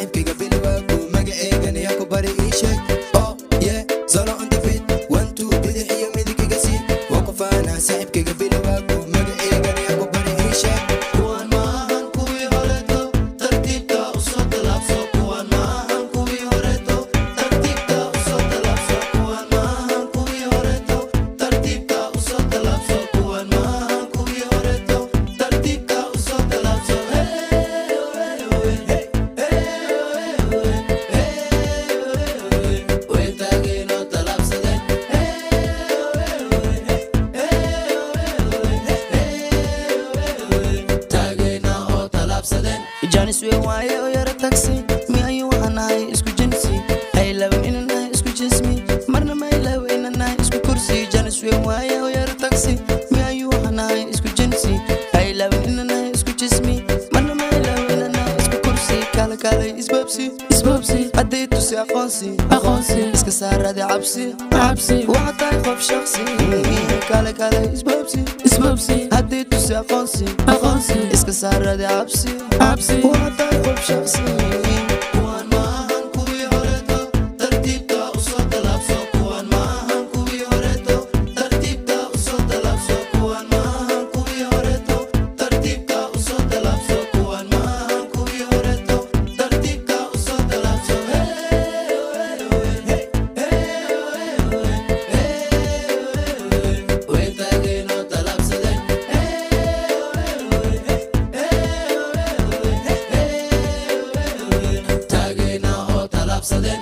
صاحبك قبل واكو مقعيقن ياكو بري إيشك Oh yeah Zola on the beat 1 2 بدي حيا ميدك قسي واكو فانا صاحبك قبل واكو مقعيقن ياكو بري إيشك Kuwaan maahan kuwii horeeto tartiibta u soo talaabso Kuwaan maahan kuwii horeeto tartiibta u soo talaabso Kuwaan maahan kuwii horeeto tartiibta u soo talaabso Kuwaan maahan kuwii horeeto tartiibta u soo talaabso way taageenoo talaabsadeen taageena oo talaabsadeen Janis we waaye oo yara taxi mi ayu waxanahay isku jinsi ay laba inanahay isku jismi marna ma ilaw inanahay isku kursi Janis we waaye oo yara taxi mi ayu waxanahay isku jinsi ay laba inanahay isku jismi marna ma ilaw inanahay isku kursi kala kala isbabsi hadday tusi aqoonsi iska saarade cabsi waxa tahay qof shakhsi kala kala isbabsi hadday tusi aqoonsi iska saarade cabsi waxa tahay qof shakhsi Kuwaan maahan kuwii horeeto tartiibta u soo talaabso Kuwaan maahan kuwii horeeto tartiibta u soo talaabso Kuwaan maahan kuwii horeeto tartiibta u soo talaabso Kuwaan maahan kuwii horeeto tartiibta u soo talaabso way taageenoo talaabsadeen taageena oo talaabsadeen